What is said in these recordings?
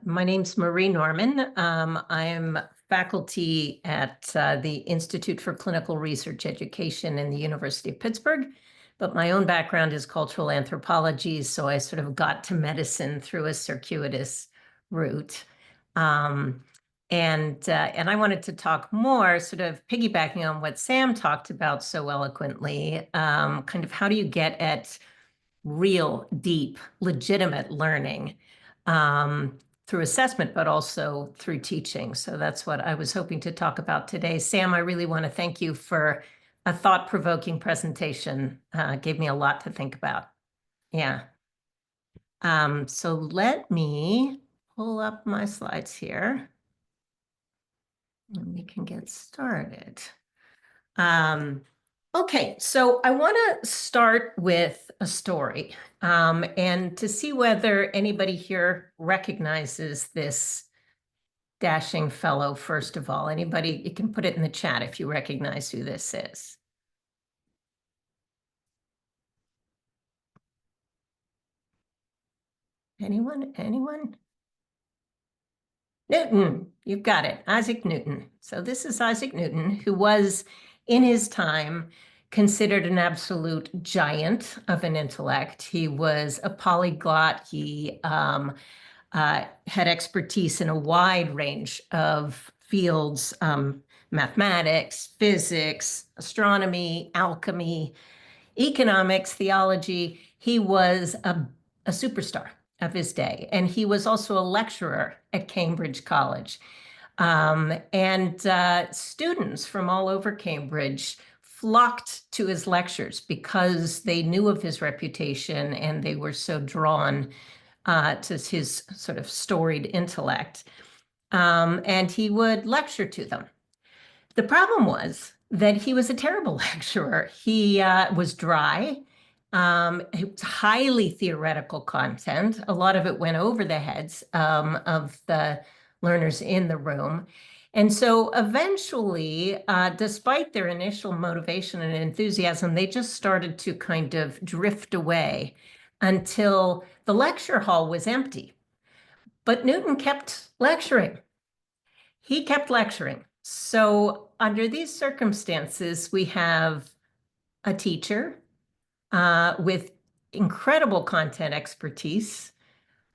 My name's Marie Norman. I'm faculty at the Institute for Clinical Research Education in the University of Pittsburgh, but my own background is cultural anthropology, so I sort of got to medicine through a circuitous route. And I wanted to talk more, sort of piggybacking on what Sam talked about so eloquently, kind of how do you get at real, deep, legitimate learning through assessment, but also through teaching. So that's what I was hoping to talk about today. Sam, I really want to thank you for a thought-provoking presentation. Gave me a lot to think about. Yeah. So let me pull up my slides here and we can get started. Okay, so I want to start with a story and to see whether anybody here recognizes this dashing fellow, first of all. Anybody, you can put it in the chat if you recognize who this is. Anyone? Anyone? Newton, you've got it, Isaac Newton. So this is Isaac Newton, who was, in his time, considered an absolute giant of an intellect. He was a polyglot. He had expertise in a wide range of fields, mathematics, physics, astronomy, alchemy, economics, theology. He was a superstar of his day. And he was also a lecturer at Cambridge College. Students from all over Cambridge flocked to his lectures because they knew of his reputation and they were so drawn to his sort of storied intellect. And he would lecture to them. The problem was that he was a terrible lecturer. He was dry. It was highly theoretical content. A lot of it went over the heads of the learners in the room. And so eventually, despite their initial motivation and enthusiasm, they just started to kind of drift away until the lecture hall was empty. But Newton kept lecturing. He kept lecturing. So under these circumstances, we have a teacher with incredible content expertise,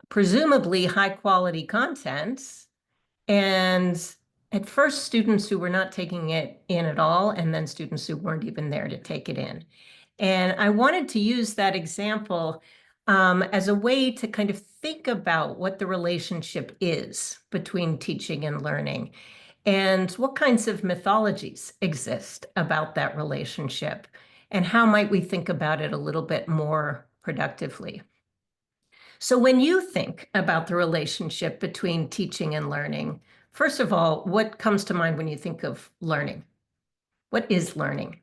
presumably high quality content, and at first students who were not taking it in at all, and then students who weren't even there to take it in. And I wanted to use that example as a way to kind of think about what the relationship is between teaching and learning and what kinds of mythologies exist about that relationship. And how might we think about it a little bit more productively? So when you think about the relationship between teaching and learning, first of all, what comes to mind when you think of learning? What is learning?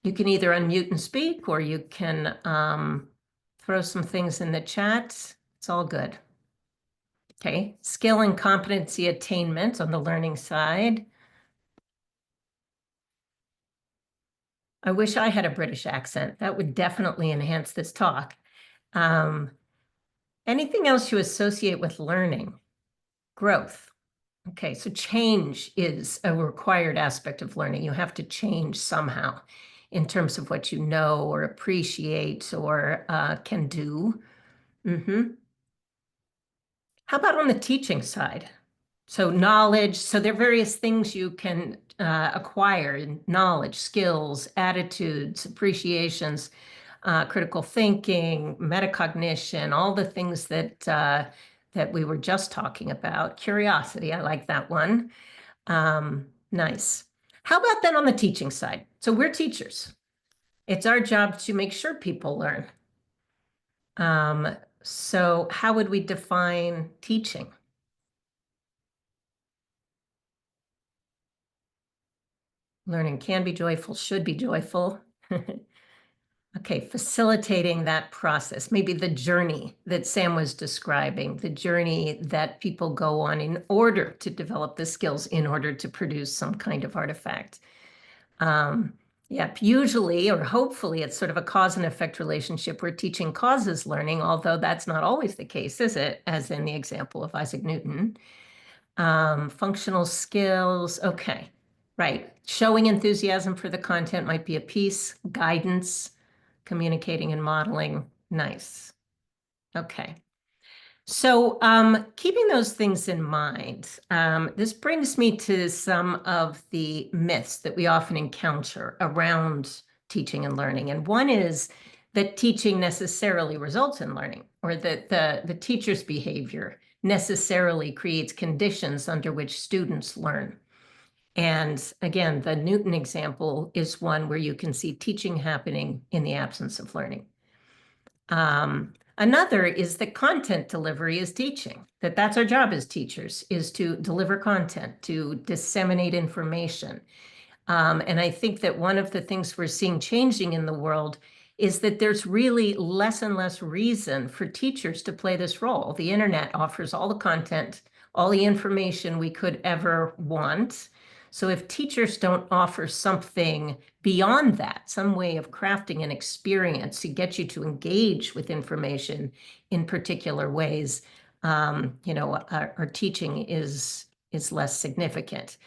You can either unmute and speak, or you can throw some things in the chat. It's all good. Okay, skill and competency attainment on the learning side. I wish I had a British accent. That would definitely enhance this talk. Anything else you associate with learning? Growth. Okay, so change is a required aspect of learning. You have to change somehow in terms of what you know or appreciate or can do. How about on the teaching side? So knowledge, so there are various things you can acquire: knowledge, skills, attitudes, appreciations, critical thinking, metacognition, all the things that that we were just talking about. Curiosity, I like that one. Nice. How about then on the teaching side? So we're teachers. It's our job to make sure people learn. So how would we define teaching? Learning can be joyful, should be joyful. Okay, facilitating that process, maybe the journey that Sam was describing, the journey that people go on in order to develop the skills in order to produce some kind of artifact. Yep. Usually, or hopefully, it's sort of a cause and effect relationship where teaching causes learning, although that's not always the case, is it? As in the example of Isaac Newton. Functional skills. Okay. Right. Showing enthusiasm for the content might be a piece. Guidance, communicating and modeling. Nice. Okay. So keeping those things in mind, this brings me to some of the myths that we often encounter around teaching and learning. And one is that teaching necessarily results in learning, or that the teacher's behavior necessarily creates conditions under which students learn. And again, the Newton example is one where you can see teaching happening in the absence of learning. Another is that content delivery is teaching, that's our job as teachers, is to deliver content, to disseminate information. And I think that one of the things we're seeing changing in the world is that there's really less and less reason for teachers to play this role. The internet offers all the content, all the information we could ever want. So if teachers don't offer something beyond that, some way of crafting an experience to get you to engage with information in particular ways, our teaching is less significant.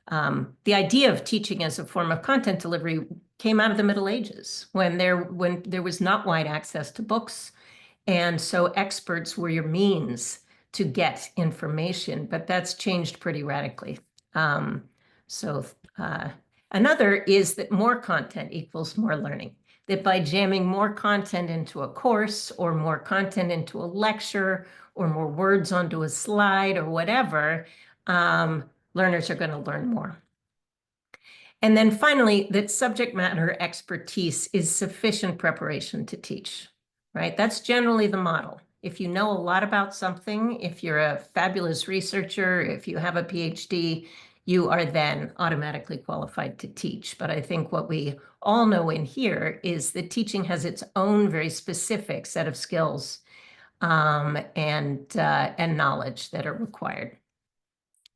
The idea of teaching as a form of content delivery came out of the Middle Ages when there was not wide access to books. And so experts were your means to get information, but that's changed pretty radically. Another is that more content equals more learning. That by jamming more content into a course or more content into a lecture or more words onto a slide or whatever, learners are going to learn more. And then finally, that subject matter expertise is sufficient preparation to teach, right? That's generally the model. If you know a lot about something, if you're a fabulous researcher, if you have a PhD, you are then automatically qualified to teach. But I think what we all know in here is that teaching has its own very specific set of skills and knowledge that are required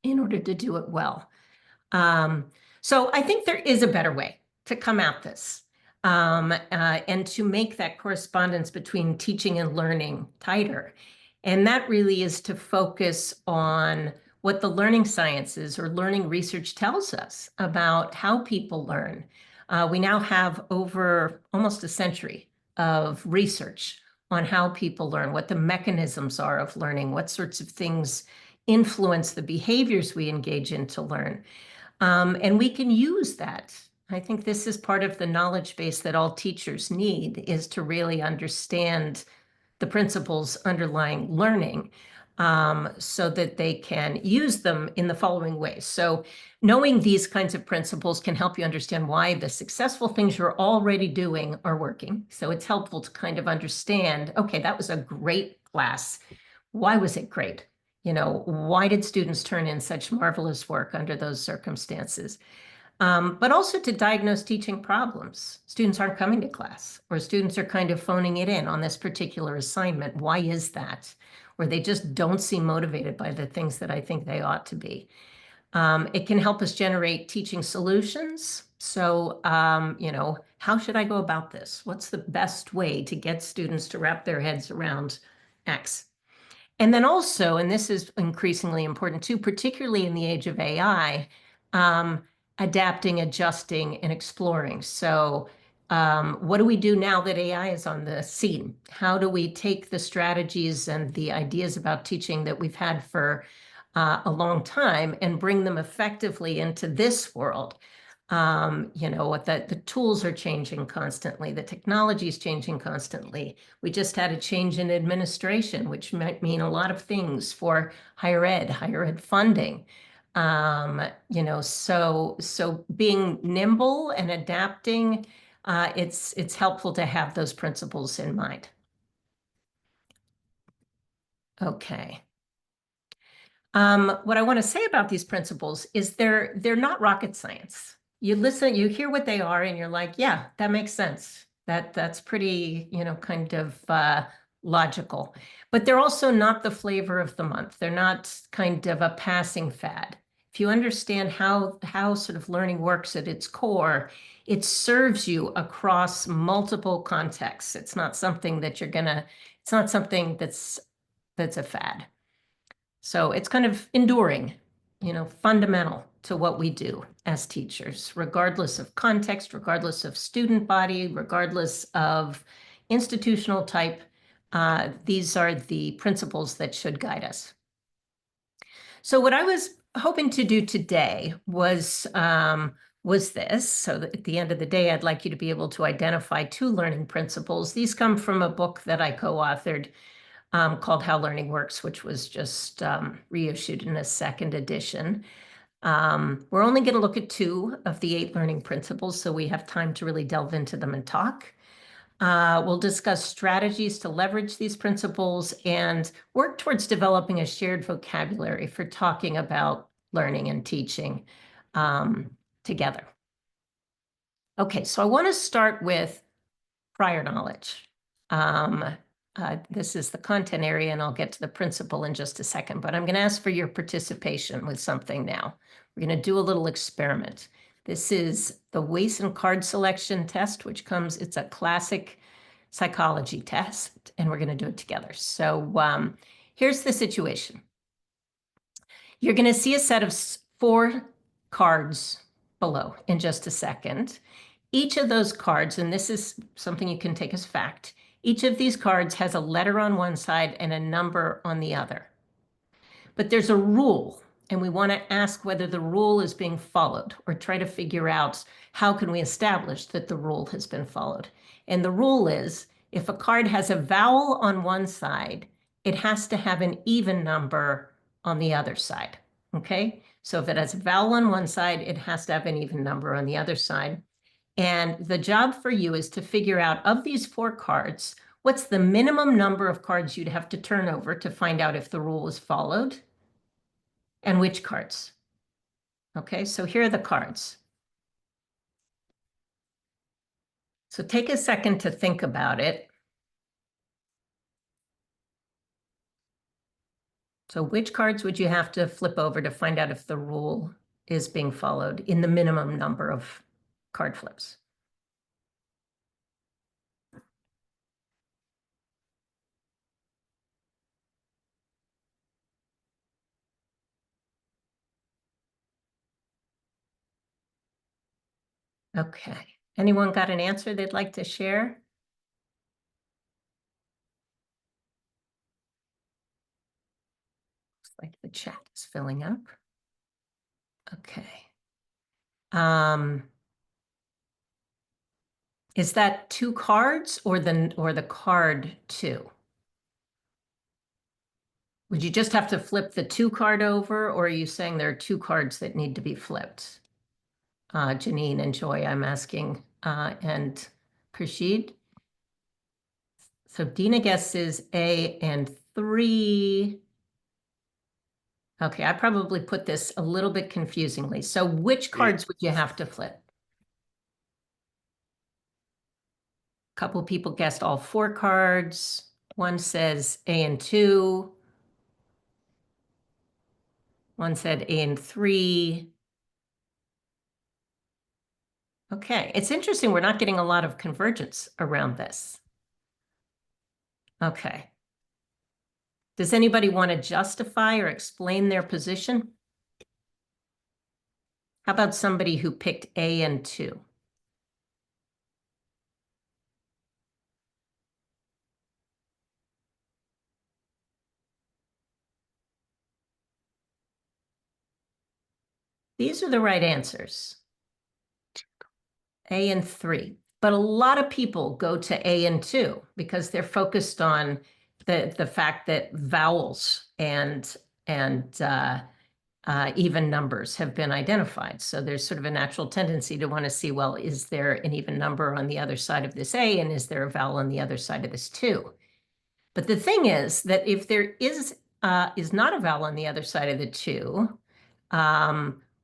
in order to do it well. So I think there is a better way to come at this and to make that correspondence between teaching and learning tighter. And that really is to focus on what the learning sciences or learning research tells us about how people learn. We now have over almost a century of research on how people learn, what the mechanisms are of learning, what sorts of things influence the behaviors we engage in to learn. And we can use that. I think this is part of the knowledge base that all teachers need, is to really understand the principles underlying learning so that they can use them in the following ways. So knowing these kinds of principles can help you understand why the successful things you're already doing are working. So it's helpful to kind of understand, okay, that was a great class. Why was it great? Why did students turn in such marvelous work under those circumstances? But also to diagnose teaching problems. Students aren't coming to class, or students are kind of phoning it in on this particular assignment. Why is that? Or they just don't seem motivated by the things that I think they ought to be. It can help us generate teaching solutions. So, how should I go about this? What's the best way to get students to wrap their heads around X? And then also, and this is increasingly important too, particularly in the age of AI, adapting, adjusting, and exploring. So what do we do now that AI is on the scene? How do we take the strategies and the ideas about teaching that we've had for a long time and bring them effectively into this world? The tools are changing constantly. The technology is changing constantly. We just had a change in administration, which might mean a lot of things for higher ed funding. So being nimble and adapting, it's helpful to have those principles in mind. Okay. What I want to say about these principles is they're not rocket science. You listen, you hear what they are, and you're like, yeah, that makes sense. That's pretty, kind of logical. But they're also not the flavor of the month. They're not kind of a passing fad. if you understand how sort of learning works at its core, it serves you across multiple contexts. It's not something that it's not something that's a fad. So it's kind of enduring, fundamental to what we do as teachers, regardless of context, regardless of student body, regardless of institutional type. These are the principles that should guide us. So what I was hoping to do today was this. So at the end of the day, I'd like you to be able to identify 2 learning principles. These come from a book that I co-authored called How Learning Works, which was just reissued in a 2nd edition. We're only going to look at 2 of the 8 learning principles, so we have time to really delve into them and talk. We'll discuss strategies to leverage these principles and work towards developing a shared vocabulary for talking about learning and teaching together. Okay, so I want to start with prior knowledge. This is the content area, and I'll get to the principle in just a second, but I'm going to ask for your participation with something now. We're going to do a little experiment. This is the Wason card selection test, which it's a classic psychology test, and we're going to do it together. So here's the situation. You're going to see a set of 4 cards below in just a second. Each of those cards, and this is something you can take as fact, each of these cards has a letter on one side and a number on the other. But there's a rule, and we want to ask whether the rule is being followed, or try to figure out how can we establish that the rule has been followed. And the rule is, if a card has a vowel on one side, it has to have an even number on the other side. Okay? So if it has a vowel on one side, it has to have an even number on the other side. And the job for you is to figure out, of these 4 cards, what's the minimum number of cards you'd have to turn over to find out if the rule is followed, and which cards. Okay, so here are the cards. So take a second to think about it. So which cards would you have to flip over to find out if the rule is being followed in the minimum number of card flips? Okay. Anyone got an answer they'd like to share? Looks like the chat is filling up. Okay. Is that 2 cards or the card 2? Would you just have to flip the 2 card over, or are you saying there are 2 cards that need to be flipped? Janine and Joy, I'm asking, and Krishid. So Dina guesses A and 3. Okay, I probably put this a little bit confusingly. So which cards would you have to flip? A couple of people guessed all 4 cards. One says A and 2. One said A and 3. Okay, it's interesting. We're not getting a lot of convergence around this. Okay. Does anybody want to justify or explain their position? How about somebody who picked A and 2? These are the right answers. A and 3. But a lot of people go to A and 2 because they're focused on the fact that vowels and even numbers have been identified. So there's sort of a natural tendency to want to see, well, is there an even number on the other side of this A, and is there a vowel on the other side of this 2? But the thing is that if there is not a vowel on the other side of the 2,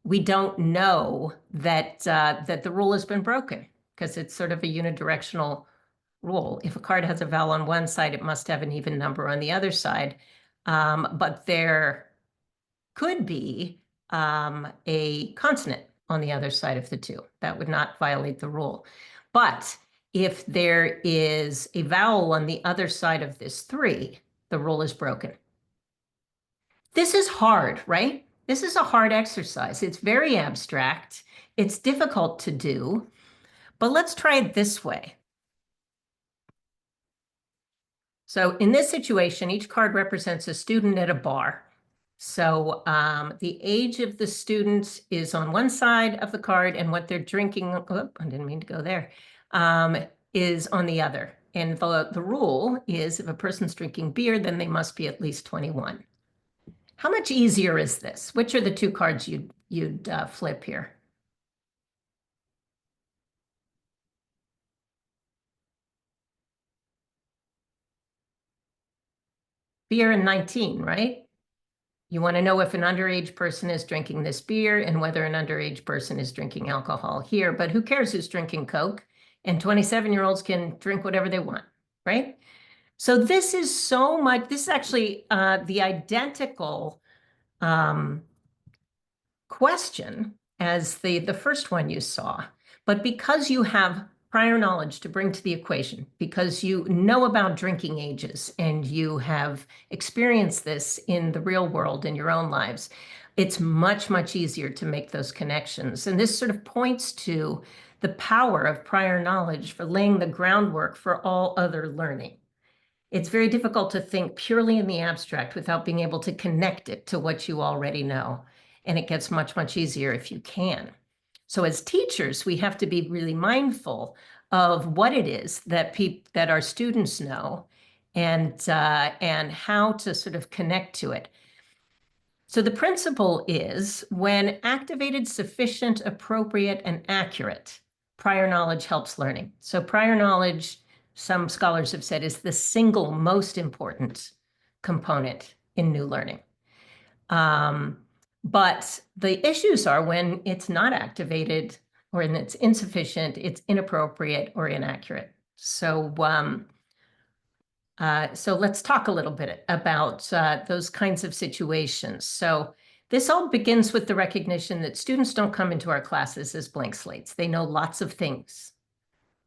we don't know that the rule has been broken, because it's sort of a unidirectional rule. If a card has a vowel on one side, it must have an even number on the other side. But there could be a consonant on the other side of the 2. That would not violate the rule. But if there is a vowel on the other side of this 3, the rule is broken. This is hard, right? This is a hard exercise. It's very abstract. It's difficult to do, but let's try it this way. So in this situation, each card represents a student at a bar. So the age of the student is on one side of the card, and what they're drinking, oh, I didn't mean to go there, is on the other. And the rule is if a person's drinking beer, then they must be at least 21. How much easier is this? Which are the 2 cards you'd flip here? Beer and 19, right? You want to know if an underage person is drinking this beer and whether an underage person is drinking alcohol here, but who cares who's drinking Coke? And 27-year-olds can drink whatever they want, right? So this is so much, this is actually the identical question as the first one you saw. But because you have prior knowledge to bring to the equation, because you know about drinking ages and you have experienced this in the real world in your own lives, it's much, much easier to make those connections. And this sort of points to the power of prior knowledge for laying the groundwork for all other learning. It's very difficult to think purely in the abstract without being able to connect it to what you already know. And it gets much, much easier if you can. So as teachers, we have to be really mindful of what it is that that our students know and how to sort of connect to it. So the principle is when activated, sufficient, appropriate, and accurate, prior knowledge helps learning. So prior knowledge, some scholars have said, is the single most important component in new learning. But the issues are when it's not activated or when it's insufficient, it's inappropriate or inaccurate. So, so let's talk a little bit about those kinds of situations. So this all begins with the recognition that students don't come into our classes as blank slates. They know lots of things,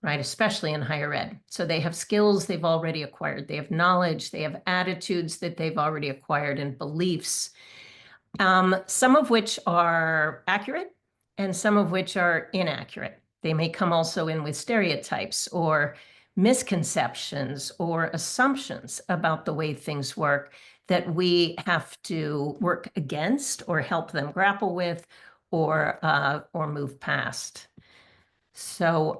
right? Especially in higher ed. So they have skills they've already acquired. They have knowledge, they have attitudes that they've already acquired and beliefs. Some of which are accurate and some of which are inaccurate. They may come also in with stereotypes or misconceptions or assumptions about the way things work that we have to work against or help them grapple with or move past. So,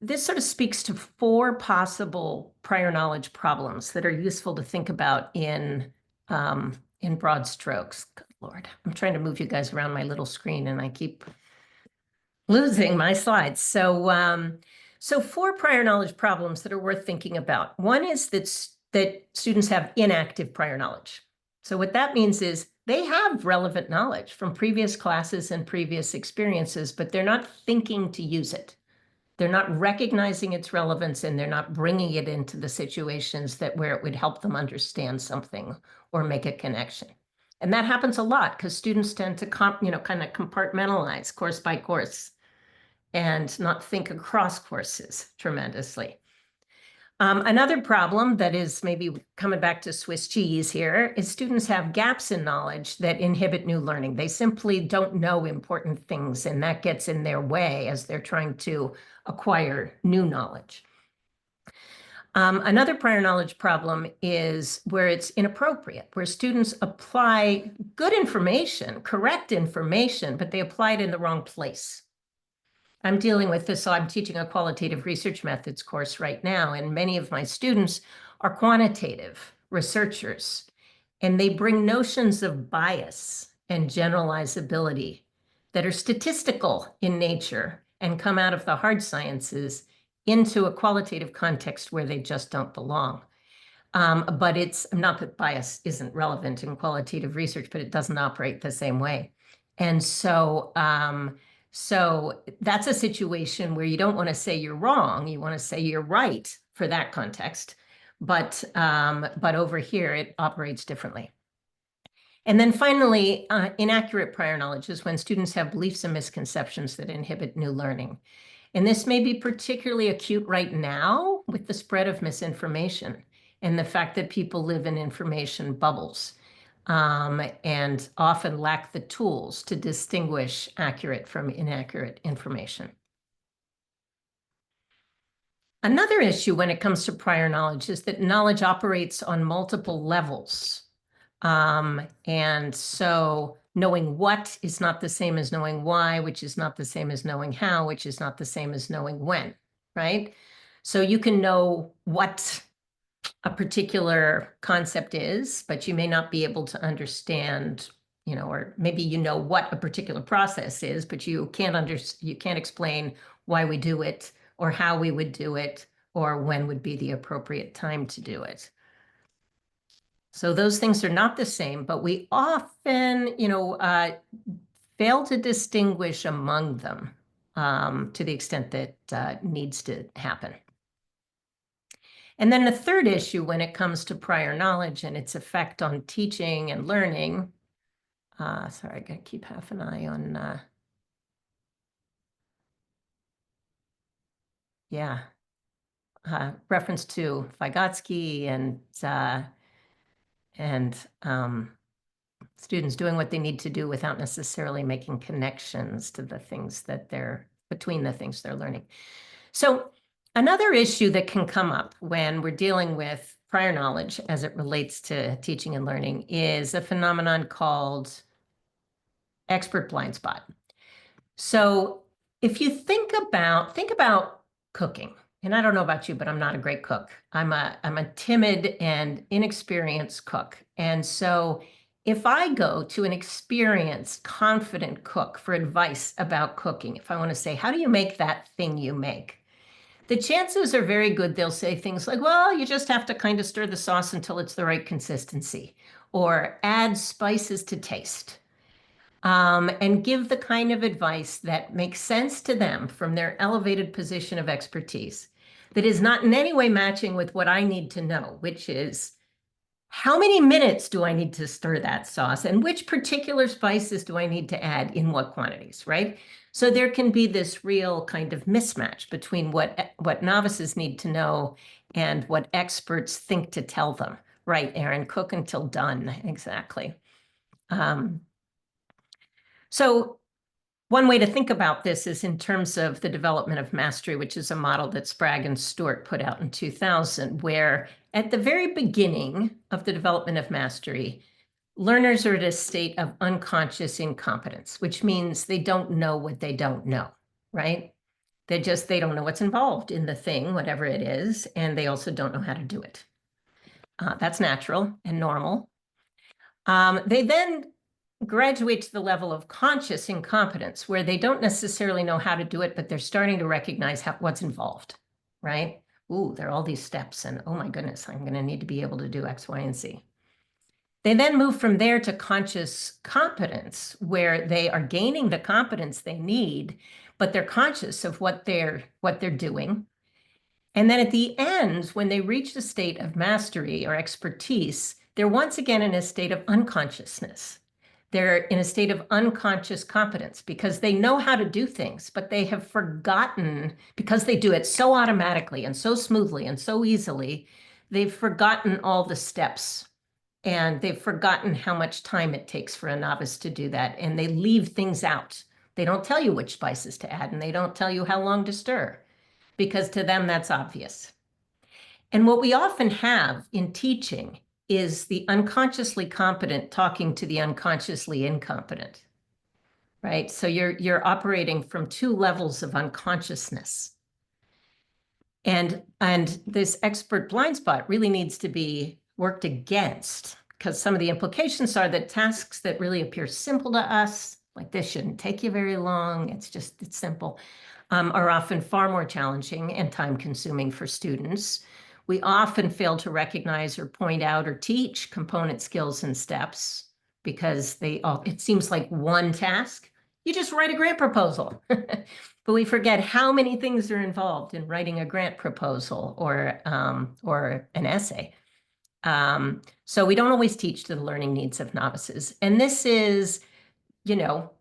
this sort of speaks to 4 possible prior knowledge problems that are useful to think about in broad strokes. Good Lord, I'm trying to move you guys around my little screen and I keep losing my slides. So, so 4 prior knowledge problems that are worth thinking about. One is that students have inactive prior knowledge. So what that means is they have relevant knowledge from previous classes and previous experiences, but they're not thinking to use it. They're not recognizing its relevance and they're not bringing it into the situations where it would help them understand something or make a connection. And that happens a lot because students tend to kind of compartmentalize course by course and not think across courses tremendously. Another problem that is maybe coming back to Swiss cheese here is students have gaps in knowledge that inhibit new learning. They simply don't know important things, and that gets in their way as they're trying to acquire new knowledge. Another prior knowledge problem is where it's inappropriate, where students apply good information, correct information, but they apply it in the wrong place. I'm dealing with this, so I'm teaching a qualitative research methods course right now, and many of my students are quantitative researchers, and they bring notions of bias and generalizability that are statistical in nature and come out of the hard sciences into a qualitative context where they just don't belong. But it's not that bias isn't relevant in qualitative research, but it doesn't operate the same way. And so, so that's a situation where you don't want to say you're wrong. You want to say you're right for that context. But over here, it operates differently. And then finally, inaccurate prior knowledge is when students have beliefs and misconceptions that inhibit new learning. And this may be particularly acute right now with the spread of misinformation and the fact that people live in information bubbles and often lack the tools to distinguish accurate from inaccurate information. Another issue when it comes to prior knowledge is that knowledge operates on multiple levels. And so knowing what is not the same as knowing why, which is not the same as knowing how, which is not the same as knowing when, right? So you can know what a particular concept is, but you may not be able to understand, or maybe you know what a particular process is, but you can't explain why we do it or how we would do it or when would be the appropriate time to do it. So those things are not the same, but we often, fail to distinguish among them to the extent that needs to happen. And then the third issue when it comes to prior knowledge and its effect on teaching and learning, sorry, I gotta keep half an eye on, reference to Vygotsky and students doing what they need to do without necessarily making connections to the things that between the things they're learning. So another issue that can come up when we're dealing with prior knowledge as it relates to teaching and learning is a phenomenon called expert blind spot. So if you think about cooking, and I don't know about you, but I'm not a great cook. I'm a timid and inexperienced cook. And so if I go to an experienced, confident cook for advice about cooking, if I want to say, how do you make that thing you make? The chances are very good they'll say things like, well, you just have to kind of stir the sauce until it's the right consistency, or add spices to taste, and give the kind of advice that makes sense to them from their elevated position of expertise, that is not in any way matching with what I need to know, which is, how many minutes do I need to stir that sauce? And which particular spices do I need to add in what quantities, right? So there can be this real kind of mismatch between what novices need to know and what experts think to tell them. Right, Aaron, cook until done, exactly. So one way to think about this is in terms of the development of mastery, which is a model that Sprague and Stewart put out in 2000, where at the very beginning of the development of mastery, learners are at a state of unconscious incompetence, which means they don't know what they don't know, right? They don't know what's involved in the thing, whatever it is, and they also don't know how to do it. That's natural and normal. They then graduate to the level of conscious incompetence, where they don't necessarily know how to do it, but they're starting to recognize what's involved, right? Ooh, there are all these steps, and oh my goodness, I'm going to need to be able to do X, Y, and Z. They then move from there to conscious competence, where they are gaining the competence they need, but they're conscious of what they're doing. And then at the end, when they reach the state of mastery or expertise, they're once again in a state of unconsciousness. They're in a state of unconscious competence because they know how to do things, but they have forgotten, because they do it so automatically and so smoothly and so easily, they've forgotten all the steps. And they've forgotten how much time it takes for a novice to do that. And they leave things out. They don't tell you which spices to add, and they don't tell you how long to stir, because to them that's obvious. And what we often have in teaching is the unconsciously competent talking to the unconsciously incompetent, right? So you're operating from two levels of unconsciousness. And this expert blind spot really needs to be worked against, because some of the implications are that tasks that really appear simple to us, like this shouldn't take you very long, it's simple, are often far more challenging and time consuming for students. We often fail to recognize or point out or teach component skills and steps because it seems like one task. You just write a grant proposal. But we forget how many things are involved in writing a grant proposal or an essay. So we don't always teach to the learning needs of novices. And this is,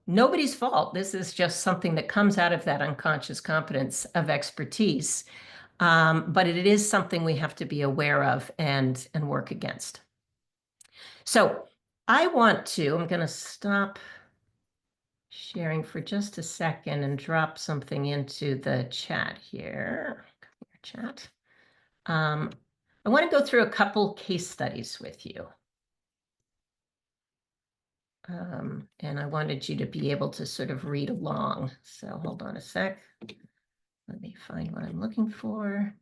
nobody's fault. This is just something that comes out of that unconscious competence of expertise. But it is something we have to be aware of and work against. So I'm going to stop sharing for just a second and drop something into the chat here. Chat. I want to go through a couple case studies with you. And I wanted you to be able to sort of read along. So hold on a sec. Let me find what I'm looking for.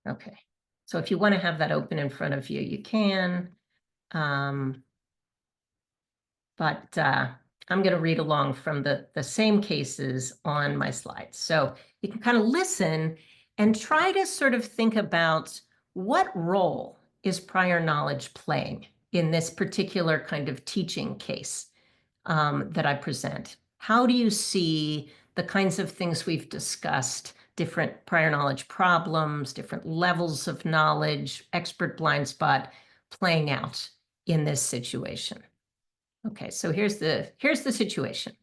Okay. So if you want to have that open in front of you, you can. But I'm going to read along from the same cases on my slides. So you can kind of listen and try to sort of think about what role is prior knowledge playing in this particular kind of teaching case that I present. How do you see the kinds of things we've discussed, different prior knowledge problems, different levels of knowledge, expert blind spot playing out in this situation? Okay, so here's the situation.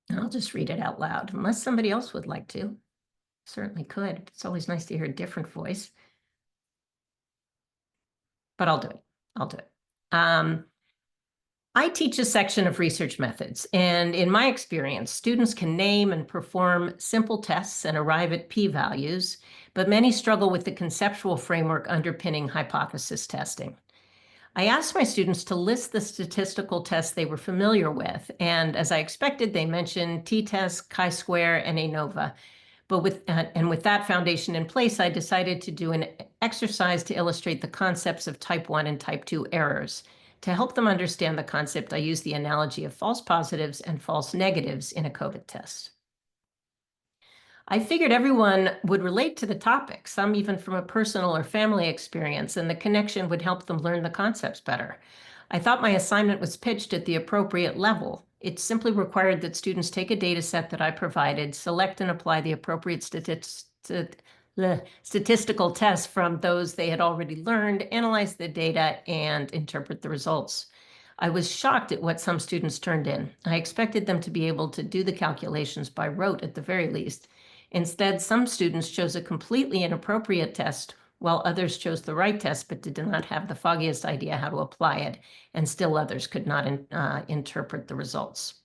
And I'll just read it out loud, unless somebody else would like to. Certainly could. It's always nice to hear a different voice. But I'll do it. I teach a section of research methods, and in my experience, students can name and perform simple tests and arrive at p-values, but many struggle with the conceptual framework underpinning hypothesis testing. I asked my students to list the statistical tests they were familiar with, and as I expected, they mentioned t-test, chi-square, and ANOVA. But with that foundation in place, I decided to do an exercise to illustrate the concepts of type 1 and type 2 errors. To help them understand the concept, I used the analogy of false positives and false negatives in a COVID test. I figured everyone would relate to the topic, some even from a personal or family experience, and the connection would help them learn the concepts better. I thought my assignment was pitched at the appropriate level. It simply required that students take a data set that I provided, select and apply the appropriate statistical tests from those they had already learned, analyze the data, and interpret the results. I was shocked at what some students turned in. I expected them to be able to do the calculations by rote at the very least. Instead, some students chose a completely inappropriate test, while others chose the right test but did not have the foggiest idea how to apply it, and still others could not interpret the results.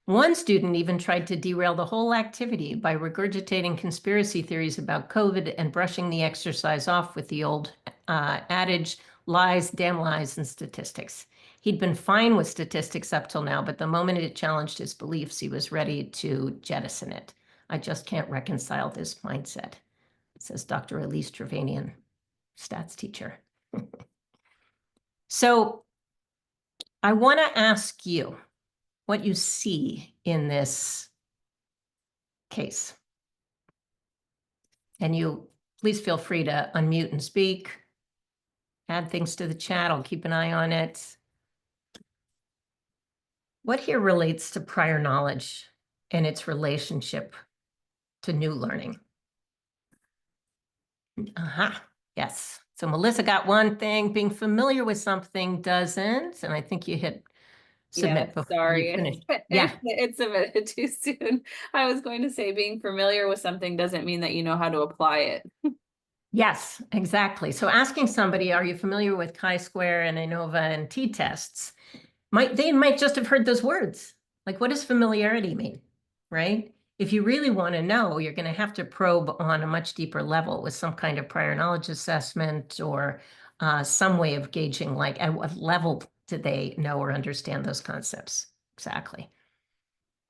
One student even tried to derail the whole activity by regurgitating conspiracy theories about COVID and brushing the exercise off with the old adage, lies, damn lies, and statistics. He'd been fine with statistics up till now, but the moment it challenged his beliefs, he was ready to jettison it. I just can't reconcile this mindset, says Dr. Elise Trevanian, stats teacher. So I want to ask you what you see in this case. And you please feel free to unmute and speak, add things to the chat. I'll keep an eye on it. What here relates to prior knowledge and its relationship to new learning? Yes. So Melissa got one thing, being familiar with something doesn't, and I think you hit submit before sorry. you finish. It's submitted too soon. I was going to say being familiar with something doesn't mean that you know how to apply it. Yes, exactly. So asking somebody, are you familiar with chi-square and ANOVA and t-tests? They might just have heard those words. Like, what does familiarity mean, right? If you really want to know, you're going to have to probe on a much deeper level with some kind of prior knowledge assessment or some way of gauging, like, at what level do they know or understand those concepts? Exactly.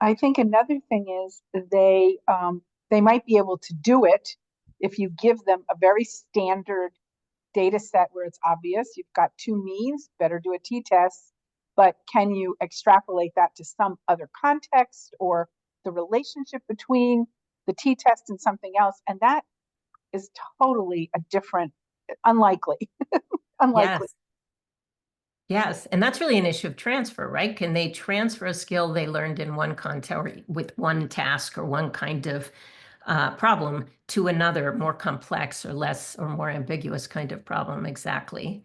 I think another thing is they might be able to do it if you give them a very standard data set where it's obvious you've got two means, better do a t-test, but can you extrapolate that to some other context or the relationship between the t-test and something else? And that is totally a different, unlikely. Yes. Yes, and that's really an issue of transfer, right? Can they transfer a skill they learned in one context or with one task or one kind of problem to another more complex or less or more ambiguous kind of problem? Exactly.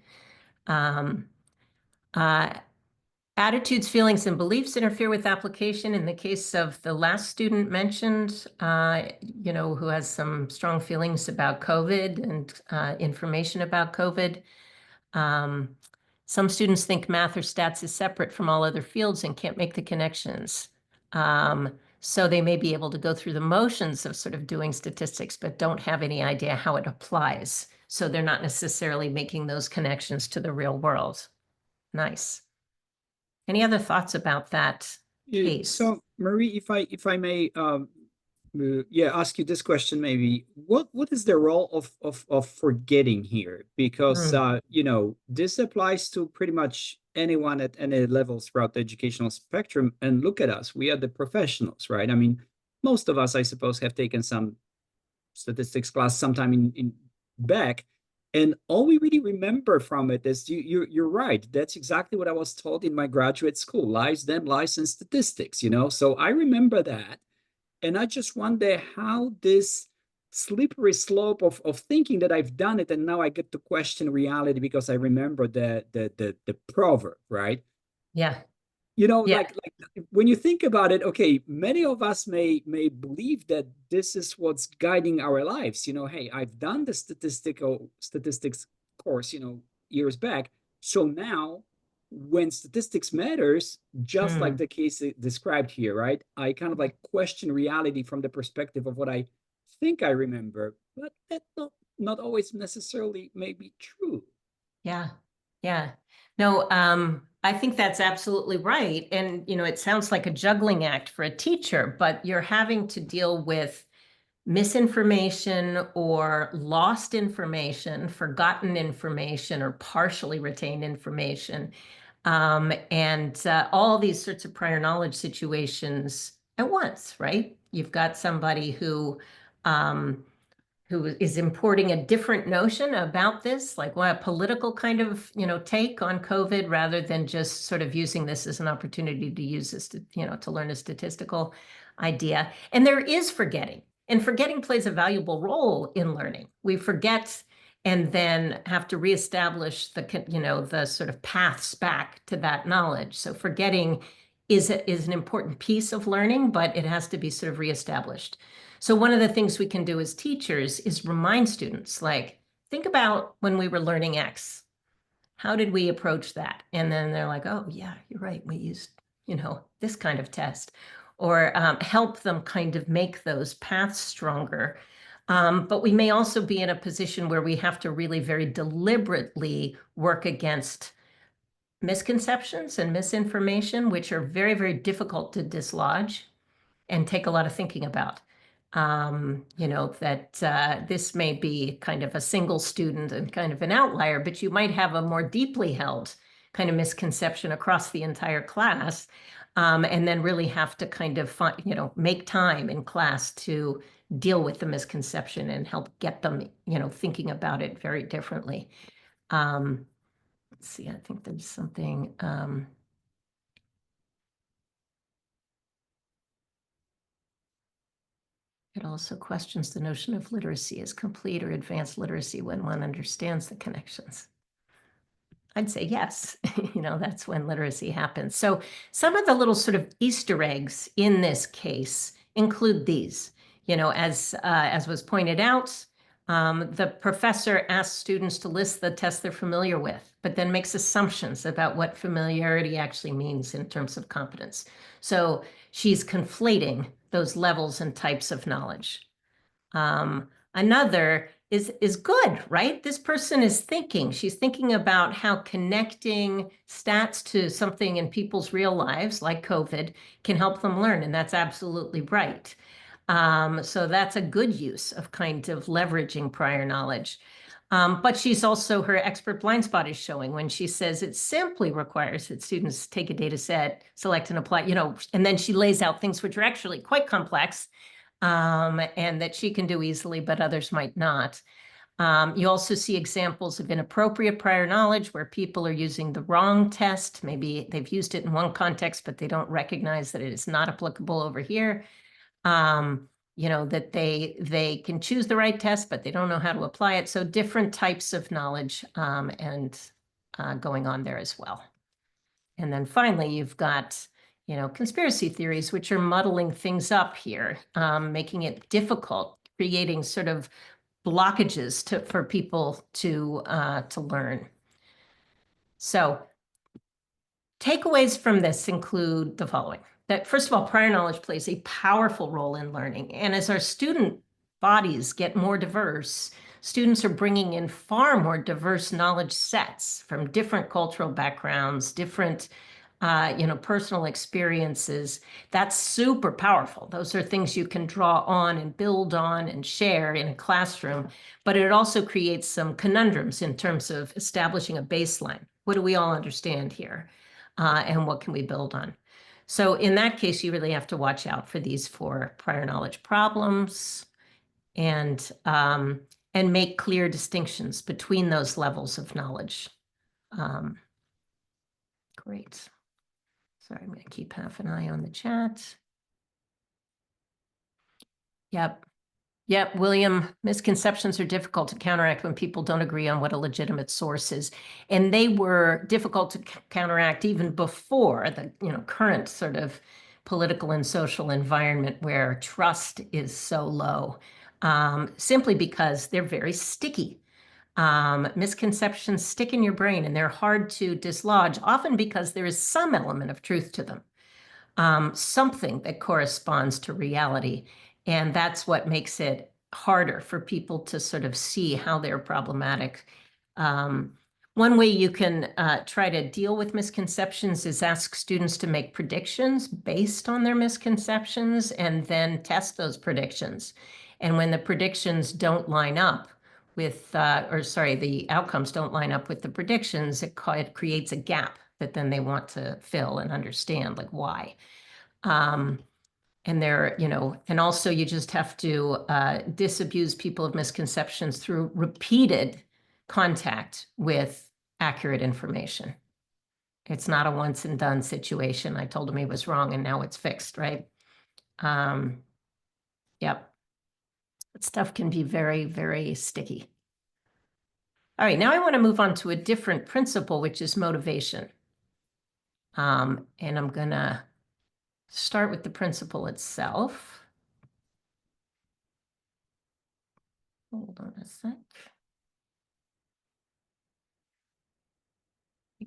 Um, uh, Attitudes, feelings, and beliefs interfere with application. In the case of the last student mentioned, who has some strong feelings about COVID and information about COVID. Some students think math or stats is separate from all other fields and can't make the connections. So they may be able to go through the motions of sort of doing statistics, but don't have any idea how it applies. So they're not necessarily making those connections to the real world. Nice. Any other thoughts about that case? So Marie, if I may ask you this question, maybe what is the role of forgetting here? Because this applies to pretty much anyone at any levels throughout the educational spectrum. And look at us, we are the professionals, right? I mean, most of us, I suppose, have taken some statistics class sometime in back. And all we really remember from it is you're right. That's exactly what I was taught in my graduate school: lies, them, lies, and statistics. So I remember that, and I just wonder how this slippery slope of thinking that I've done it, and now I get to question reality because I remember the proverb, right? Yeah. Yeah. Like when you think about it, okay, many of us may believe that this is what's guiding our lives. Hey, I've done the statistics course, years back. So now when statistics matters, just like the case described here, right? I kind of like question reality from the perspective of what I think I remember, but that's not always necessarily maybe true. Yeah. Yeah. No, I think that's absolutely right. And, it sounds like a juggling act for a teacher, but you're having to deal with misinformation or lost information, forgotten information, or partially retained information, and all these sorts of prior knowledge situations at once, right? You've got somebody who is importing a different notion about this, like a political kind of, take on COVID, rather than just sort of using this as an opportunity to use this to learn a statistical idea. And there is forgetting, and forgetting plays a valuable role in learning. We forget and then have to reestablish the sort of paths back to that knowledge. So forgetting is an important piece of learning, but it has to be sort of reestablished. So one of the things we can do as teachers is remind students, like, think about when we were learning X. How did we approach that? And then they're like, oh, yeah, you're right. We used, this kind of test. Or help them kind of make those paths stronger. But we may also be in a position where we have to really very deliberately work against misconceptions and misinformation, which are very, very difficult to dislodge and take a lot of thinking about. That this may be kind of a single student and kind of an outlier, but you might have a more deeply held kind of misconception across the entire class, and then really have to kind of make time in class to deal with the misconception and help get them, thinking about it very differently. Let's see, I think there's something. It also questions the notion of literacy as complete or advanced literacy when one understands the connections. I'd say yes, that's when literacy happens. So some of the little sort of Easter eggs in this case include these. As was pointed out, the professor asks students to list the tests they're familiar with, but then makes assumptions about what familiarity actually means in terms of competence. So she's conflating those levels and types of knowledge. Another is good, right? This person is thinking. She's thinking about how connecting stats to something in people's real lives, like COVID, can help them learn, and that's absolutely right. So that's a good use of kind of leveraging prior knowledge. But she's also, her expert blind spot is showing when she says it simply requires that students take a data set, select and apply, and then she lays out things which are actually quite complex, and that she can do easily, but others might not. You also see examples of inappropriate prior knowledge where people are using the wrong test. Maybe they've used it in one context, but they don't recognize that it is not applicable over here. You know, that they can choose the right test, but they don't know how to apply it. So different types of knowledge and going on there as well. And then finally, you've got, you know, conspiracy theories, which are muddling things up here, making it difficult, creating sort of blockages for people to learn. So takeaways from this include the following. That first of all, prior knowledge plays a powerful role in learning. And as our student bodies get more diverse, students are bringing in far more diverse knowledge sets from different cultural backgrounds, different you know, personal experiences. That's super powerful. Those are things you can draw on and build on and share in a classroom. But it also creates some conundrums in terms of establishing a baseline. What do we all understand here? And what can we build on? So in that case, you really have to watch out for these 4 prior knowledge problems and make clear distinctions between those levels of knowledge. Great. Sorry, I'm going to keep half an eye on the chat. Yep. Yep, William, misconceptions are difficult to counteract when people don't agree on what a legitimate source is. And they were difficult to counteract even before the, you know, current sort of political and social environment where trust is so low, simply because they're very sticky. Misconceptions stick in your brain and they're hard to dislodge, often because there is some element of truth to them, something that corresponds to reality. And that's what makes it harder for people to sort of see how they're problematic. One way you can try to deal with misconceptions is ask students to make predictions based on their misconceptions and then test those predictions. And when the predictions don't line up with, the outcomes don't line up with the predictions, it creates a gap that then they want to fill and understand, like why. And there, you know, and also you just have to disabuse people of misconceptions through repeated contact with accurate information. It's not a once and done situation. I told him he was wrong and now it's fixed, right? Yep. That stuff can be very, very sticky. All right, now I want to move on to a different principle, which is motivation. And I'm gonna start with the principle itself. Hold on a sec.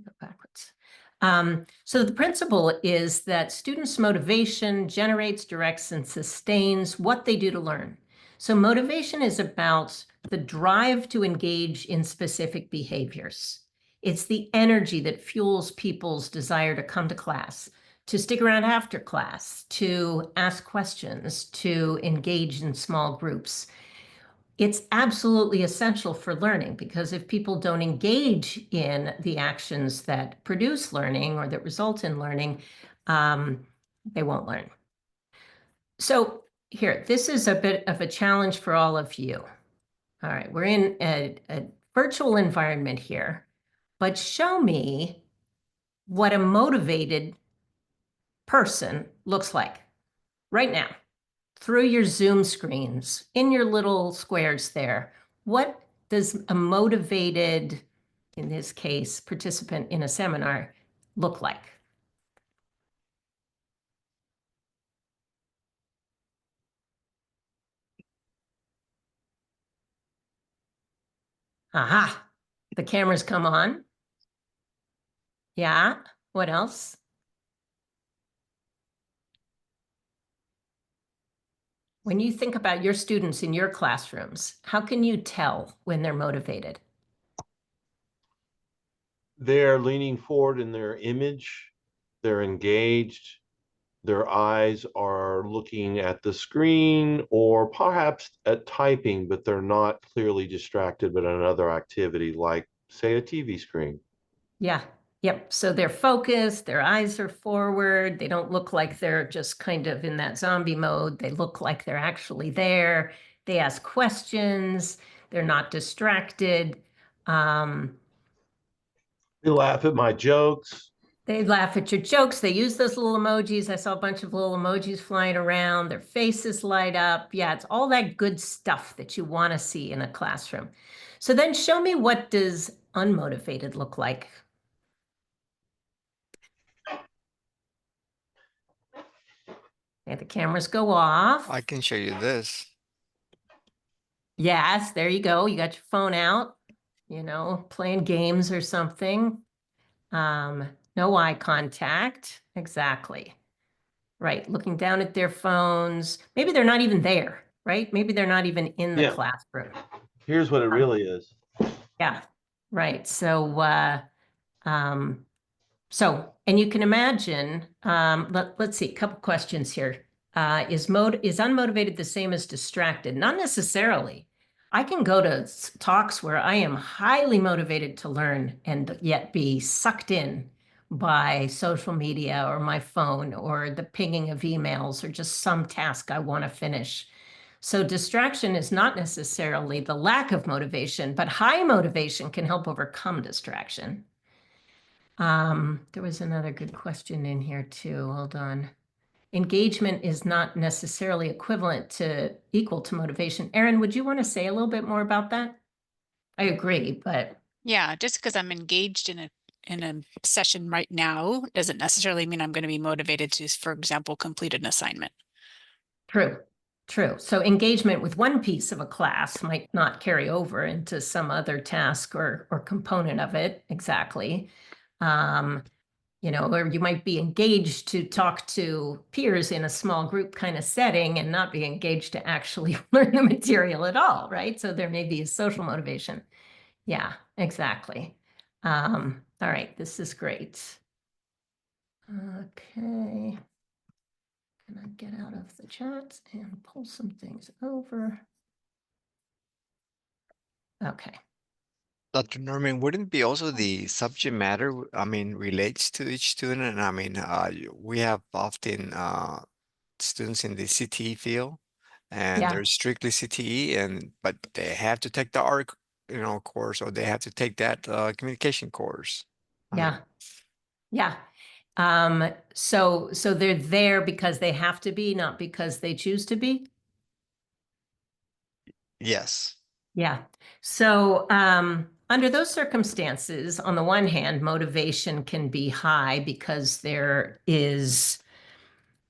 Go backwards. So the principle is that students' motivation generates, directs, and sustains what they do to learn. So motivation is about the drive to engage in specific behaviors. It's the energy that fuels people's desire to come to class, to stick around after class, to ask questions, to engage in small groups. It's absolutely essential for learning because if people don't engage in the actions that produce learning or that result in learning, they won't learn. So here, this is a bit of a challenge for all of you. All right, we're in a virtual environment here, but show me what a motivated person looks like right now. Through your Zoom screens, in your little squares there, what does a motivated, in this case, participant in a seminar look like? Aha, the cameras come on. Yeah, what else? When you think about your students in your classrooms, how can you tell when they're motivated? They're leaning forward in their image, they're engaged, their eyes are looking at the screen or perhaps at typing, but they're not clearly distracted by another activity like, say, a TV screen. Yeah, yep. So they're focused, their eyes are forward. They don't look like they're just kind of in that zombie mode. They look like they're actually there. They ask questions. They're not distracted. They laugh at my jokes. They laugh at your jokes. They use those little emojis. I saw a bunch of little emojis flying around. Their faces light up. Yeah, it's all that good stuff that you want to see in a classroom. So then show me, what does unmotivated look like? Okay, the cameras go off. I can show you this. Yes, there you go. You got your phone out, you know, playing games or something. No eye contact. Exactly. Right. Looking down at their phones. Maybe they're not even there, right? Maybe they're not even in the Yeah. classroom. Here's what it really is. Yeah. Right. So, and you can imagine, let's see, a couple questions here. Is unmotivated the same as distracted? Not necessarily. I can go to talks where I am highly motivated to learn and yet be sucked in by social media or my phone or the pinging of emails or just some task I want to finish. So distraction is not necessarily the lack of motivation, but high motivation can help overcome distraction. There was another good question in here too. Hold on. Engagement is not necessarily equal to motivation. Erin, would you want to say a little bit more about that? I agree, but yeah, just because I'm engaged in a session right now doesn't necessarily mean I'm going to be motivated to, for example, complete an assignment. True. So engagement with one piece of a class might not carry over into some other task or component of it. Exactly. You know, or you might be engaged to talk to peers in a small group kind of setting and not be engaged to actually learn the material at all, right? So there may be a social motivation. Yeah, exactly. All right, this is great. Okay. Can I get out of the chat and pull some things over? Okay. Dr. Norman, wouldn't it be also the subject matter, I mean, relates to each student? And I mean, we have often students in the CTE field, and Yeah. they're strictly CTE, but they have to take the art, course, or they have to take that communication course. Yeah. Yeah. So they're there because they have to be, not because they choose to be. Yes. Yeah. So under those circumstances, on the one hand, motivation can be high because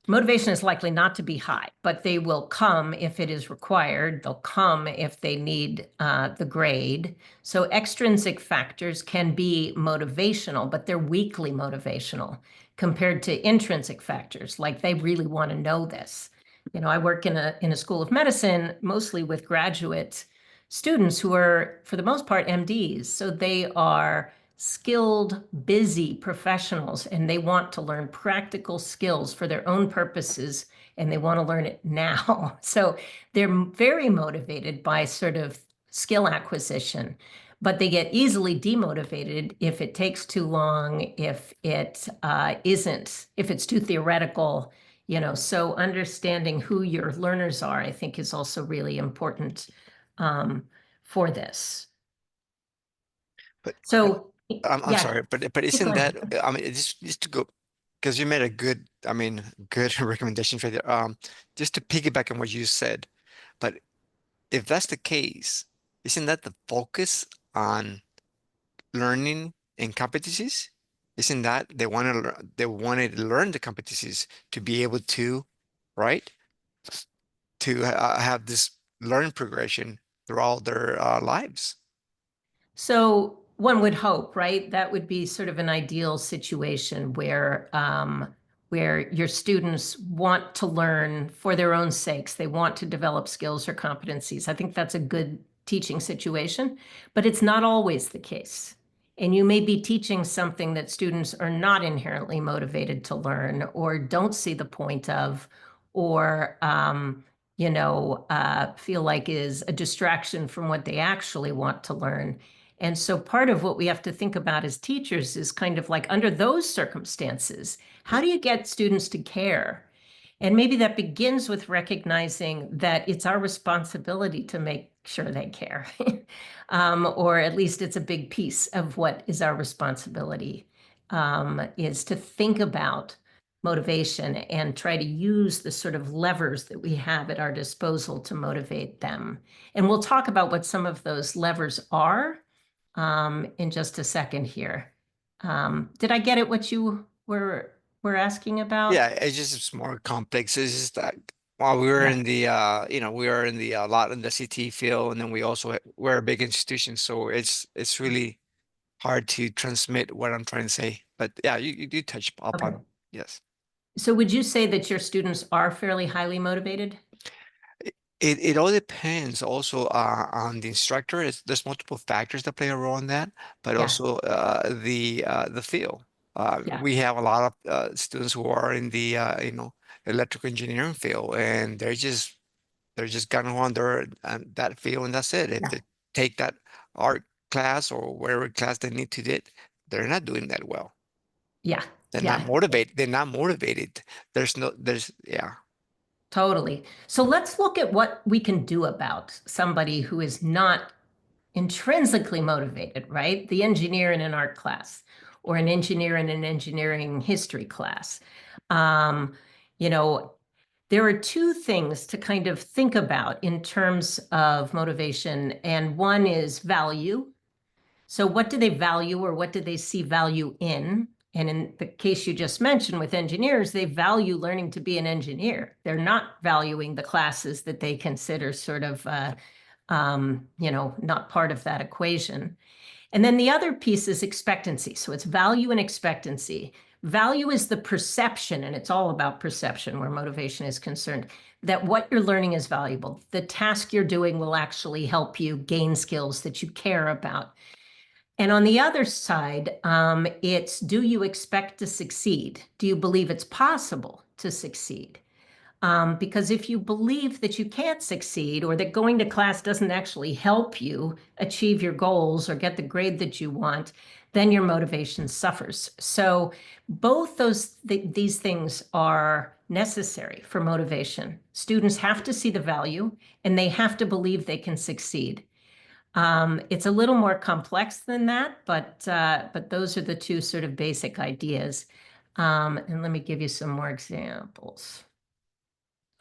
motivation is likely not to be high, but they will come if it is required. They'll come if they need the grade. So extrinsic factors can be motivational, but they're weakly motivational compared to intrinsic factors, like they really want to know this. You know, I work in a school of medicine, mostly with graduate students who are, for the most part, MDs. So they are skilled, busy professionals, and they want to learn practical skills for their own purposes, and they want to learn it now. So they're very motivated by sort of skill acquisition, but they get easily demotivated if it takes too long, if it's too theoretical, you know. So understanding who your learners are, I think, is also really important for this. But so I'm yeah. sorry, but isn't that, I mean, just to go, because you made a good recommendation right there. Just to piggyback on what you said, but if that's the case, isn't that the focus on learning and competencies? Isn't that they wanted to learn the competencies to be able to, right? To have this learning progression throughout their lives. So one would hope, right? That would be sort of an ideal situation where your students want to learn for their own sakes. They want to develop skills or competencies. I think that's a good teaching situation, but it's not always the case. And you may be teaching something that students are not inherently motivated to learn or don't see the point of, or feel like is a distraction from what they actually want to learn. And so part of what we have to think about as teachers is kind of like, under those circumstances, how do you get students to care? And maybe that begins with recognizing that it's our responsibility to make sure they care. Or at least it's a big piece of what is our responsibility, is to think about motivation and try to use the sort of levers that we have at our disposal to motivate them. And we'll talk about what some of those levers are in just a second here. Did I get it what you were asking about? Yeah, it's more complex. It's just that while we were Yeah. in the we are in the a lot in the CT field, and then we're a big institution, so it's really hard to transmit what I'm trying to say. But yeah, you do touch upon, Okay. yes. So would you say that your students are fairly highly motivated? It all depends also on the instructor. There's multiple factors that play a role in that, but Yeah. also the field. Yeah. We have a lot of students who are in the electrical engineering field, and they're just gonna wander that field, and that's it. If Yeah. they take that art class or whatever class they need to do, they're not doing that well. Yeah. They're Yeah. not motivated. They're not motivated. Yeah. Totally. So let's look at what we can do about somebody who is not intrinsically motivated, right? The engineer in an art class or an engineer in an engineering history class. You know, there are two things to kind of think about in terms of motivation, and one is value. So what do they value, or what do they see value in? And in the case you just mentioned with engineers, they value learning to be an engineer. They're not valuing the classes that they consider sort of, not part of that equation. And then the other piece is expectancy. So it's value and expectancy. Value is the perception, and it's all about perception where motivation is concerned, that what you're learning is valuable. The task you're doing will actually help you gain skills that you care about. And on the other side, it's, do you expect to succeed? Do you believe it's possible to succeed? Because if you believe that you can't succeed, or that going to class doesn't actually help you achieve your goals or get the grade that you want, then your motivation suffers. So both these things are necessary for motivation. Students have to see the value, and they have to believe they can succeed. It's a little more complex than that, but those are the two sort of basic ideas. And let me give you some more examples.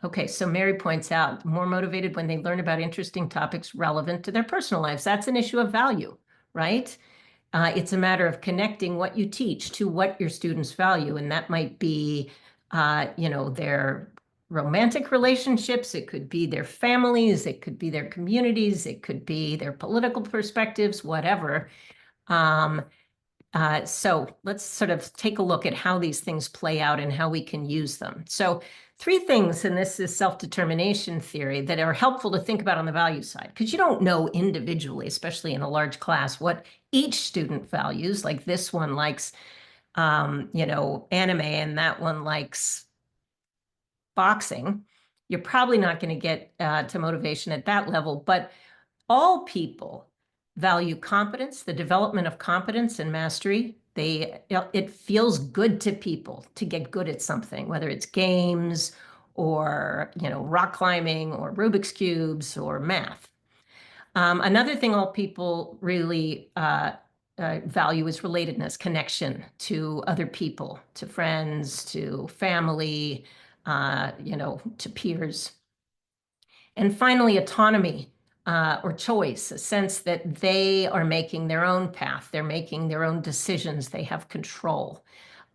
Okay, so Mary points out, more motivated when they learn about interesting topics relevant to their personal lives. That's an issue of value, right? It's a matter of connecting what you teach to what your students value, and that might be, their romantic relationships, it could be their families, it could be their communities, it could be their political perspectives, whatever. So let's sort of take a look at how these things play out and how we can use them. So 3 things, and this is self-determination theory, that are helpful to think about on the value side, because you don't know individually, especially in a large class, what each student values. Like this one likes, anime, and that one likes boxing. You're probably not going to get to motivation at that level, but all people value competence, the development of competence and mastery. It feels good to people to get good at something, whether it's games or, rock climbing or Rubik's cubes or math. Another thing all people really value is relatedness, connection to other people, to friends, to family, to peers. And finally, autonomy or choice, a sense that they are making their own path, they're making their own decisions, they have control.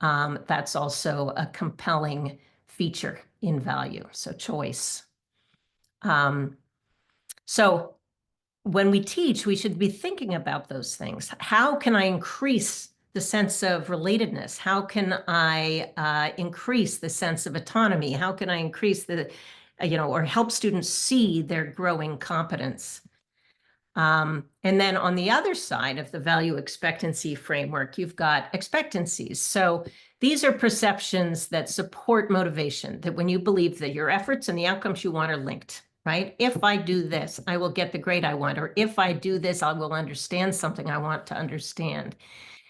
That's also a compelling feature in value, so choice. So when we teach, we should be thinking about those things. How can I increase the sense of relatedness? How can I increase the sense of autonomy? How can I increase the, or help students see their growing competence? And then on the other side of the value expectancy framework, you've got expectancies. So these are perceptions that support motivation, that when you believe that your efforts and the outcomes you want are linked, right? If I do this, I will get the grade I want, or if I do this, I will understand something I want to understand.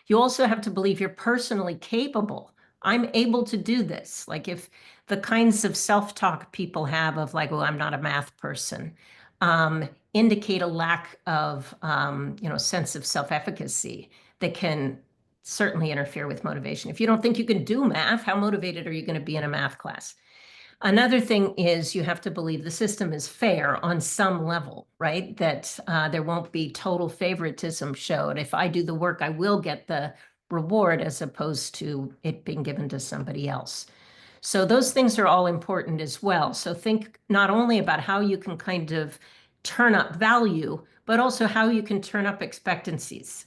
You also have to believe you're personally capable. I'm able to do this. Like if the kinds of self-talk people have of like, well, I'm not a math person, indicate a lack of, sense of self-efficacy that can certainly interfere with motivation. If you don't think you can do math, how motivated are you going to be in a math class? Another thing is you have to believe the system is fair on some level, right? That there won't be total favoritism showed. If I do the work, I will get the reward as opposed to it being given to somebody else. So those things are all important as well. So think not only about how you can kind of turn up value, but also how you can turn up expectancies.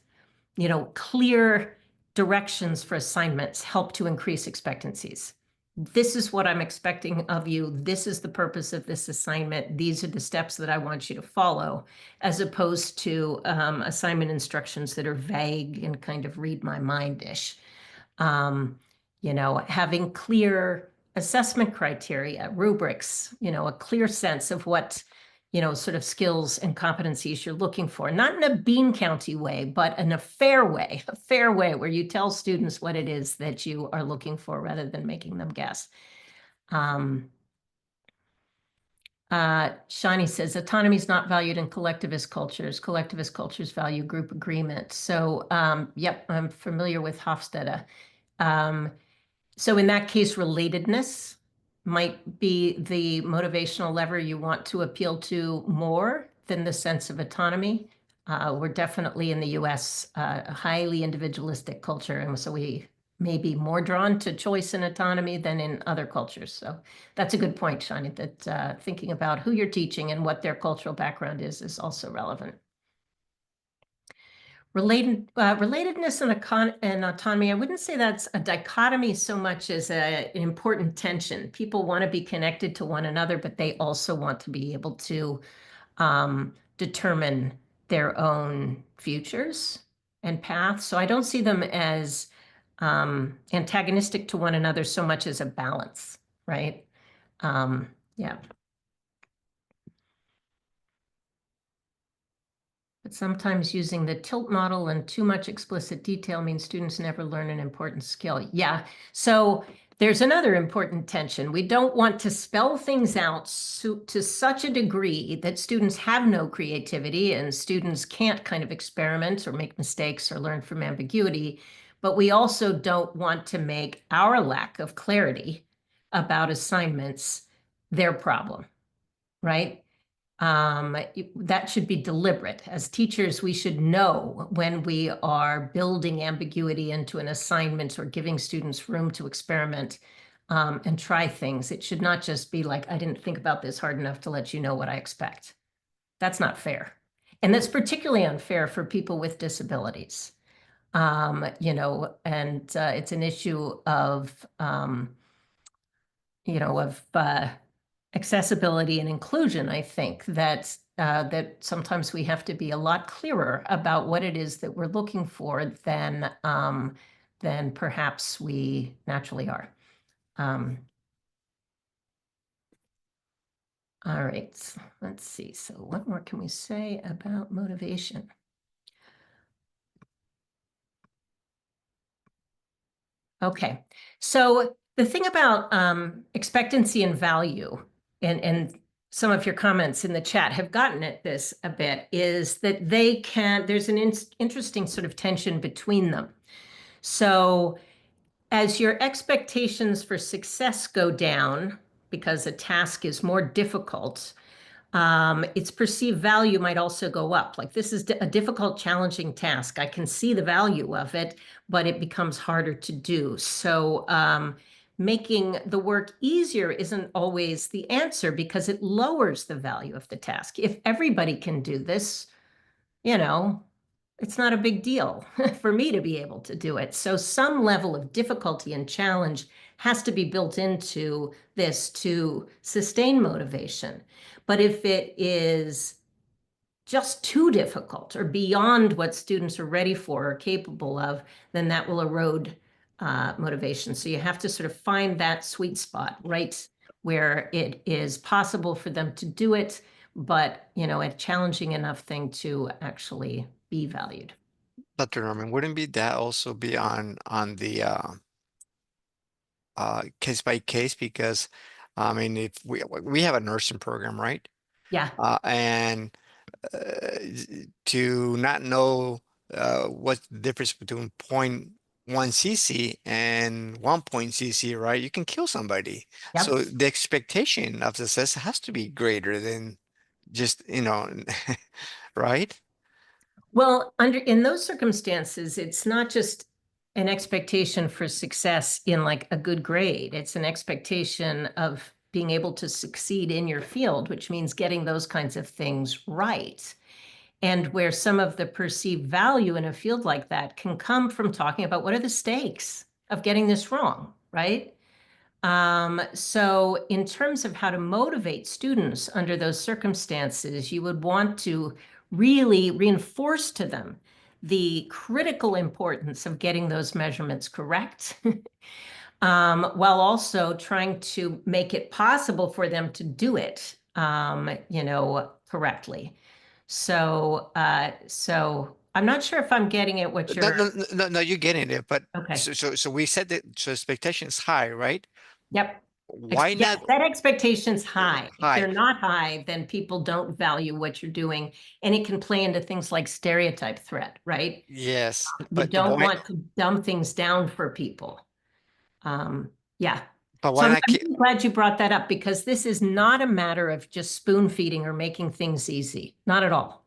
Clear directions for assignments help to increase expectancies. This is what I'm expecting of you. This is the purpose of this assignment. These are the steps that I want you to follow, as opposed to assignment instructions that are vague and kind of read my mind-ish. Having clear assessment criteria, rubrics, a clear sense of what, sort of skills and competencies you're looking for, not in a bean county way, but in a fair way where you tell students what it is that you are looking for rather than making them guess. Shani says, autonomy is not valued in collectivist cultures. Collectivist cultures value group agreement. So, yep, I'm familiar with Hofstede. So in that case, relatedness might be the motivational lever you want to appeal to more than the sense of autonomy. We're definitely in the US a highly individualistic culture, and so we may be more drawn to choice and autonomy than in other cultures. So that's a good point, Shani, that thinking about who you're teaching and what their cultural background is also relevant. Relatedness and autonomy, I wouldn't say that's a dichotomy so much as an important tension. People want to be connected to one another, but they also want to be able to determine their own futures and paths. So I don't see them as antagonistic to one another so much as a balance, right? Yeah. But sometimes using the tilt model and too much explicit detail means students never learn an important skill. Yeah, so there's another important tension. We don't want to spell things out to such a degree that students have no creativity and students can't kind of experiment or make mistakes or learn from ambiguity. But we also don't want to make our lack of clarity about assignments their problem, right? That should be deliberate. As teachers, we should know when we are building ambiguity into an assignment or giving students room to experiment and try things. It should not just be like, I didn't think about this hard enough to let you know what I expect. That's not fair. And that's particularly unfair for people with disabilities. And it's an issue of, accessibility and inclusion. I think that sometimes we have to be a lot clearer about what it is that we're looking for than perhaps we naturally are. All right, let's see. So what more can we say about motivation? Okay, so the thing about expectancy and value, and some of your comments in the chat have gotten at this a bit, is that there's an interesting sort of tension between them. So as your expectations for success go down because a task is more difficult, its perceived value might also go up. Like, this is a difficult, challenging task. I can see the value of it, but it becomes harder to do. So making the work easier isn't always the answer because it lowers the value of the task. If everybody can do this, it's not a big deal for me to be able to do it. So some level of difficulty and challenge has to be built into this to sustain motivation. But if it is just too difficult or beyond what students are ready for or capable of, then that will erode motivation. So you have to sort of find that sweet spot, right, where it is possible for them to do it, but, a challenging enough thing to actually be valued. Dr. Norman, wouldn't be that also be on the case by case? Because I mean, if we have a nursing program, right? Yeah. And to not know what's the difference between 0.1 cc and 1 cc, right? You can kill somebody. Yep. So the expectation of success has to be greater than just, right? Well, in those circumstances, it's not just an expectation for success in like a good grade. It's an expectation of being able to succeed in your field, which means getting those kinds of things right. And where some of the perceived value in a field like that can come from talking about what are the stakes of getting this wrong, right? So in terms of how to motivate students under those circumstances, you would want to really reinforce to them the critical importance of getting those measurements correct, while also trying to make it possible for them to do it, correctly. So I'm not sure if I'm getting at what No, you're. no, you're getting it. But Okay. so we said that so expectation is high, right? Yep. Why Yeah, not set expectations high. If high? they're not high, then people don't value what you're doing. And it can play into things like stereotype threat, right? Yes, You but don't why? want to dumb things down for people. Yeah. But So why I'm not? really glad you brought that up because this is not a matter of just spoon feeding or making things easy. Not at all.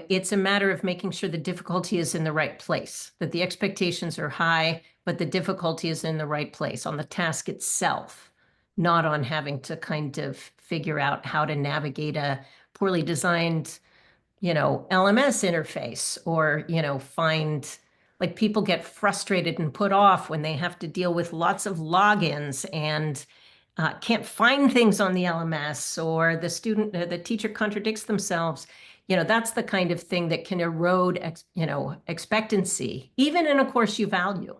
It's a matter of making sure the difficulty is in the right place, that the expectations are high, but the difficulty is in the right place on the task itself, not on having to kind of figure out how to navigate a poorly designed, LMS interface or, find like people get frustrated and put off when they have to deal with lots of logins and can't find things on the LMS or the teacher contradicts themselves. That's the kind of thing that can erode, expectancy, even in a course you value.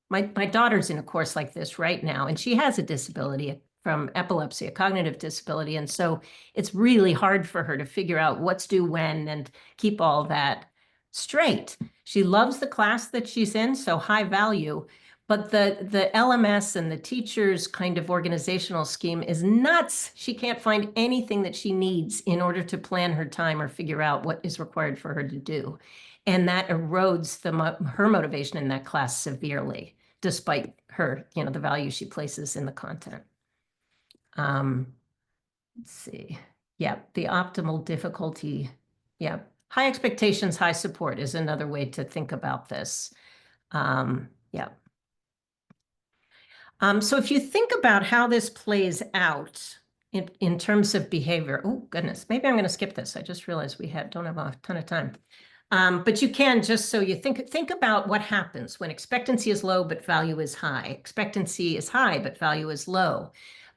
My daughter's in a course like this right now, and she has a disability from epilepsy, a cognitive disability. And so it's really hard for her to figure out what's due when and keep all that straight. She loves the class that she's in, so high value, but the LMS and the teacher's kind of organizational scheme is nuts. She can't find anything that she needs in order to plan her time or figure out what is required for her to do. And that erodes her motivation in that class severely, despite her, the value she places in the content. Let's see. Yeah, the optimal difficulty. Yeah, high expectations, high support is another way to think about this. Yeah. So if you think about how this plays out in terms of behavior, oh goodness, maybe I'm going to skip this. I just realized we don't have a ton of time. But you can, just so you think about what happens when expectancy is low, but value is high. Expectancy is high, but value is low.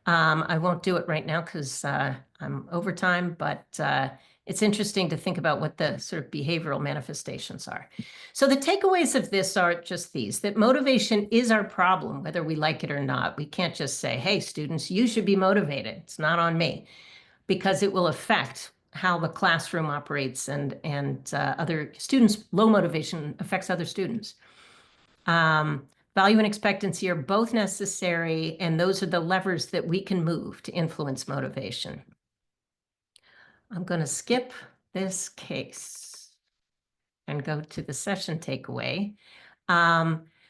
I won't do it right now because I'm over time, but it's interesting to think about what the sort of behavioral manifestations are. So the takeaways of this are just these, that motivation is our problem, whether we like it or not. We can't just say, hey, students, you should be motivated. It's not on me, because it will affect how the classroom operates and other students. Low motivation affects other students. Value and expectancy are both necessary, and those are the levers that we can move to influence motivation. I'm going to skip this case and go to the session takeaway.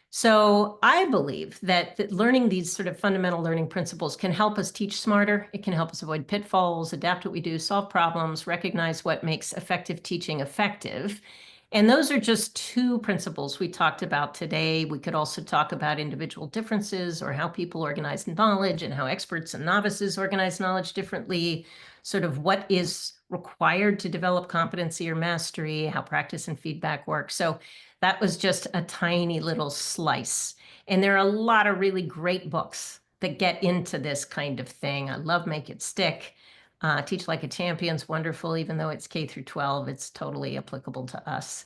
So I believe that learning these sort of fundamental learning principles can help us teach smarter. It can help us avoid pitfalls, adapt what we do, solve problems, recognize what makes effective teaching effective. And those are just two principles we talked about today. We could also talk about individual differences or how people organize knowledge and how experts and novices organize knowledge differently, sort of what is required to develop competency or mastery, how practice and feedback work. So that was just a tiny little slice. And there are a lot of really great books that get into this kind of thing. I love Make It Stick. Teach Like a Champion's wonderful, even though it's K through 12, it's totally applicable to us.